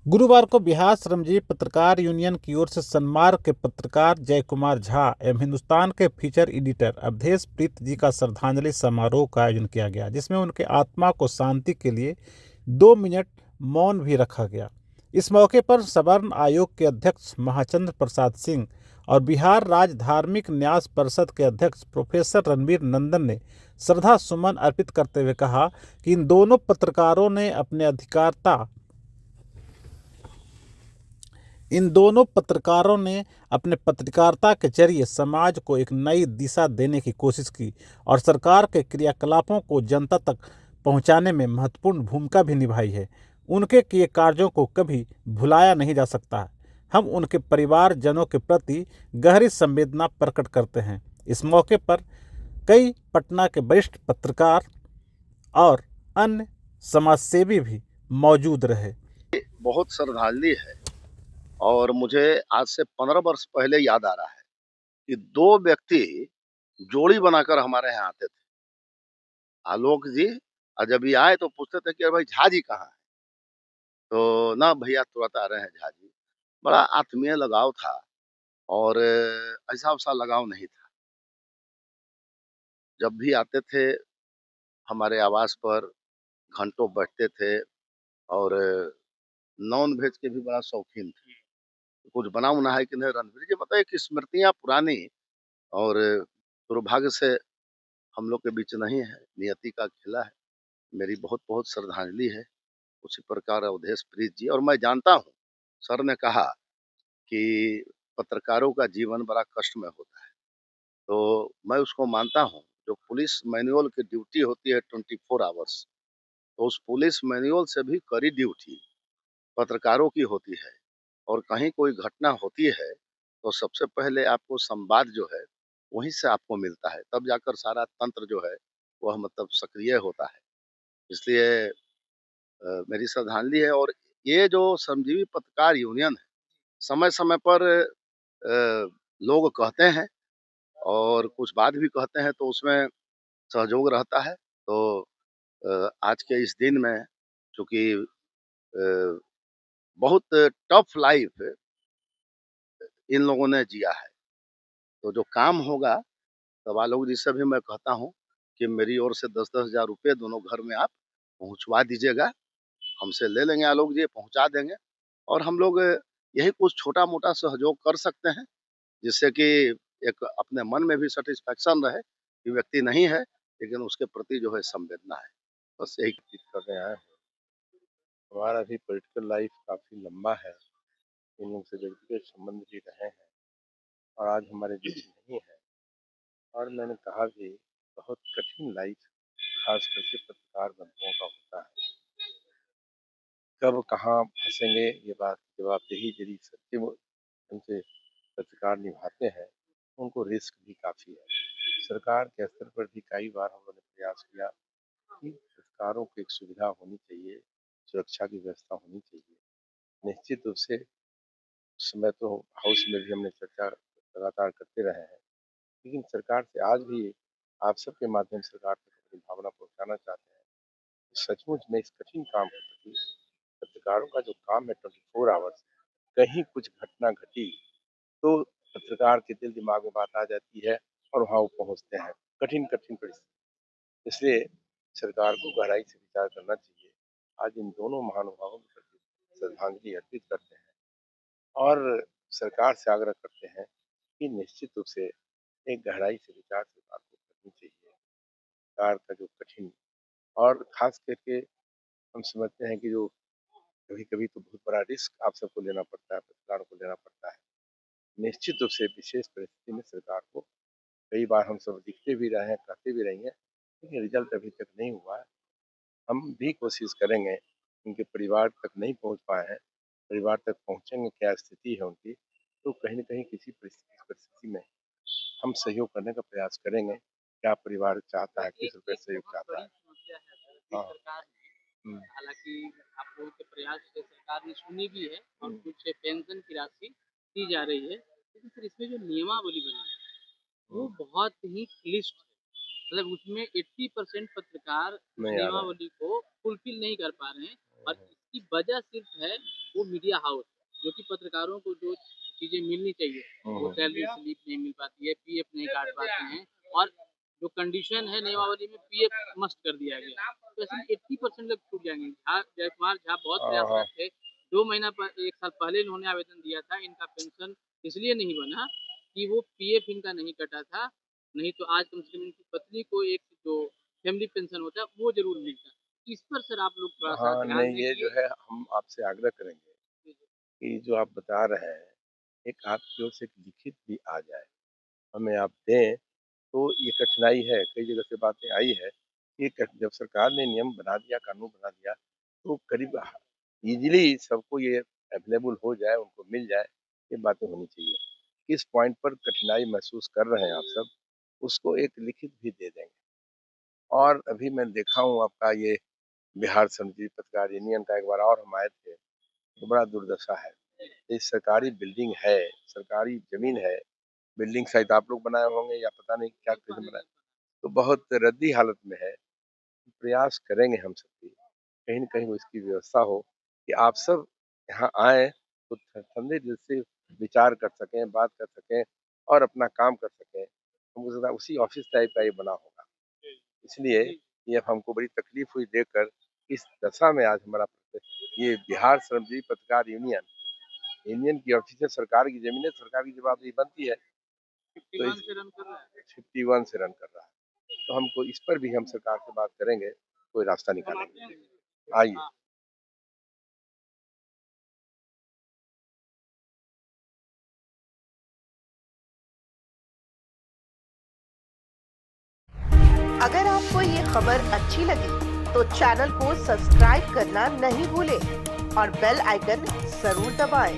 गुरुवार को बिहार श्रमजीवी पत्रकार यूनियन की ओर से सन्मार्ग के पत्रकार जय कुमार झा एवं हिंदुस्तान के फीचर एडिटर अवधेश प्रीत जी का श्रद्धांजलि समारोह का आयोजन किया गया, जिसमें उनके आत्मा को शांति के लिए 2 मिनट मौन भी रखा गया। इस मौके पर सवर्ण आयोग के अध्यक्ष महाचंद्र प्रसाद सिंह और बिहार राज्य धार्मिक न्यास परिषद के अध्यक्ष प्रोफेसर रणवीर नंदन ने श्रद्धा सुमन अर्पित करते हुए कहा कि इन दोनों पत्रकारों ने अपने पत्रकारिता के जरिए समाज को एक नई दिशा देने की कोशिश की और सरकार के क्रियाकलापों को जनता तक पहुंचाने में महत्वपूर्ण भूमिका भी निभाई है। उनके किए कार्यों को कभी भुलाया नहीं जा सकता। हम उनके परिवारजनों के प्रति गहरी संवेदना प्रकट करते हैं। इस मौके पर कई पटना के वरिष्ठ पत्रकार और अन्य समाजसेवी भी मौजूद रहे। बहुत श्रद्धांजलि है और मुझे आज से 15 वर्ष पहले याद आ रहा है कि 2 व्यक्ति जोड़ी बनाकर हमारे यहाँ आते थे। आलोक जी जब ये आए तो पूछते थे कि अरे भाई झा जी कहाँ हैं? तो ना भैया तुरंत आ रहे हैं झा जी। बड़ा आत्मीय लगाव था और ऐसा-वैसा लगाव नहीं था। जब भी आते थे हमारे आवास पर घंटों बैठते थे और नॉन वेज के भी बड़ा शौकीन थे। कुछ बना-वना है कि नहीं रणवीर जी बताइए कि स्मृतियाँ पुरानी और दुर्भाग्य से हम लोग के बीच नहीं है, नियति का खेला है। मेरी बहुत-बहुत श्रद्धांजलि है। उसी प्रकार अवधेश प्रीत जी और मैं जानता हूँ, सर ने कहा कि पत्रकारों का जीवन बड़ा कष्टमय होता है। तो मैं उसको मानता हूँ, जो पुलिस मैनुअल की ड्यूटी होती है 24 आवर्स, तो उस पुलिस मैनुअल से भी कड़ी ड्यूटी पत्रकारों की होती है। और कहीं कोई घटना होती है, तो सबसे पहले आपको संवाद जो है, वहीं से आपको मिलता है। तब जाकर सारा तंत्र जो है, वह मतलब सक्रिय होता है। इसलिए मेरी श्रद्धांजलि है और ये जो श्रमजीवी पत्रकार यूनियन है, समय-समय पर लोग कहते हैं और कुछ बात भी कहते हैं, तो उसमें सहयोग रहता है। तो आज के इस दिन में चूँकि बहुत टफ लाइफ़ इन लोगों ने जिया है, तो जो काम होगा तब आलोक जी से भी मैं कहता हूँ कि मेरी ओर से 10-10 हज़ार रुपए दोनों घर में आप पहुँचवा दीजिएगा। हमसे ले लेंगे आलोक जी, पहुँचा देंगे और हम लोग यही कुछ छोटा-मोटा सहयोग कर सकते हैं, जिससे कि एक अपने मन में भी सैटिस्फैक्शन रहे कि व्यक्ति नहीं है, लेकिन उसके प्रति जो है संवेदना है। बस यही चीज़ करने आए हैं। हमारा भी पॉलिटिकल लाइफ काफ़ी लंबा है। इन लोग से व्यक्तिगत संबंध भी रहे हैं और आज हमारे बीच नहीं है। और मैंने कहा भी बहुत कठिन लाइफ खास करके पत्रकार बंधुओं का होता है। कब कहाँ फंसेंगे ये बात जवाबदेही यदि सच्चे ढंग से पत्रकार निभाते हैं, उनको रिस्क भी काफ़ी है। सरकार के स्तर पर भी कई बार हम लोगों ने प्रयास किया कि पत्रकारों को एक सुविधा होनी चाहिए, सुरक्षा की व्यवस्था होनी चाहिए। निश्चित रूप से उस समय तो हाउस में भी हमने चर्चा लगातार करते रहे हैं, लेकिन सरकार से आज भी आप सबके माध्यम से सरकार तक अपनी भावना पहुंचाना चाहते हैं। सचमुच में इस कठिन काम के प्रति पत्रकारों का जो काम है 24 आवर्स, कहीं कुछ घटना घटी तो पत्रकार के दिल दिमाग में बात आ जाती है और वहाँ वो पहुँचते हैं कठिन कठिन परिस्थिति। इसलिए सरकार को गहराई से विचार करना चाहिए। आज इन दोनों महानुभावों के प्रति श्रद्धांजलि अर्पित करते हैं और सरकार से आग्रह करते हैं कि निश्चित रूप से एक गहराई से विचार सरकार को करनी चाहिए। सरकार का जो कठिन और खास करके हम समझते हैं कि जो कभी-कभी तो बहुत बड़ा रिस्क आप सबको लेना पड़ता है, पत्रकारों को लेना पड़ता है। निश्चित रूप से विशेष परिस्थिति में सरकार को कई बार हम सब दिखते भी रहे हैं, कहते भी रही हैं, लेकिन रिजल्ट अभी तक नहीं हुआ है। हम भी कोशिश करेंगे, उनके परिवार तक नहीं पहुँच पाए हैं, परिवार तक पहुँचेंगे, क्या स्थिति है उनकी, तो कहीं न कहीं किसी परिस्थिति में हम सहयोग करने का प्रयास करेंगे। क्या परिवार चाहता है, किस रूप में सहयोग चाहता है। हाँ। हुँ। हालाँकि आप लोगों के प्रयास से सरकार ने सुनी भी है और कुछ पेंशन की राशि दी जा रही है। लेकिन फिर इसमें जो नियमावली बनी है, वो बहुत ही क्लिष्ट है। मतलब उसमें 80% पत्रकार उस नहीं आ रहा है। नियमावली को फुलफ़िल नहीं कर पा रहे हैं और इसकी वजह सिर्फ़ है वो मीडिया हाउस, जो कि पत्रकारों को जो चीज़ें मिलनी चाहिए, वो सैलरी स्लिप नहीं मिल पाती है, पीएफ नहीं काट पाते हैं, और जो कंडीशन है नियमावली में पीएफ मस्ट कर दिया गया। तो ऐसे 80% लोग छूट जाएँगे। जयकुमार झा बहुत प्रयासरत थे। 2 महीना 1 साल पहले इन्होंने आवेदन दिया था। इनका पेंशन इसलिए नहीं बना कि वो पीएफ इनका नहीं कटा था, नहीं तो आज कम से कम इनकी पत्नी को एक जो फैमिली पेंशन होता है वो ज़रूर मिलता। इस पर सर आप लोग थोड़ा-सा हाँ, ध्यान नहीं, दें ये कि जो है हम आपसे आग्रह करेंगे कि जो आप बता रहे हैं, एक आपकी ओर से एक लिखित भी आ जाए, हमें आप दें, तो ये कठिनाई है, कई जगह से बातें आई है, कि जब सरकार ने नियम बना दिया, कानून बना दिया, तो करीब ईज़िली सबको ये अवेलेबल हो जाए, उनको मिल जाए, ये बातें होनी चाहिए। किस पॉइंट पर कठिनाई महसूस कर रहे हैं आप सब, उसको एक लिखित भी दे देंगे। और अभी मैं देखा हूँ आपका ये बिहार समिति पत्रकार यूनियन का एक बार और हम आए थे, तो बड़ा दुर्दशा है। ये सरकारी बिल्डिंग है, सरकारी ज़मीन है, बिल्डिंग शायद आप लोग बनाए होंगे या पता नहीं क्या कैसे बनाए, तो बहुत रद्दी हालत में है। प्रयास करेंगे हम सब भी, कहीं न कहीं वो इसकी व्यवस्था हो कि आप सब यहाँ आएँ, तो ठंडे दिल से विचार कर सकें, बात कर सकें और अपना काम कर सकें। तो मुझे लगा उसी ऑफ़िस टाइप का ये बना होगा। इसलिए ये अब हमको बड़ी तकलीफ़ हुई देखकर, इस दशा में आज हमारा ये बिहार श्रमजीवी पत्रकार यूनियन की ऑफ़िस है, सरकार की ज़मीन है, सरकार की जवाबदेही बनती है। तो 51 से रन कर रहा है। 51 से रन कर रहा है। तो हमको इस पर भी हम सरकार से बात करेंगे, कोई रास्ता निकालेंगे। आइए। अगर आपको ये खबर अच्छी लगी तो चैनल को सब्सक्राइब करना नहीं भूलें और बेल आइकन जरूर दबाएं।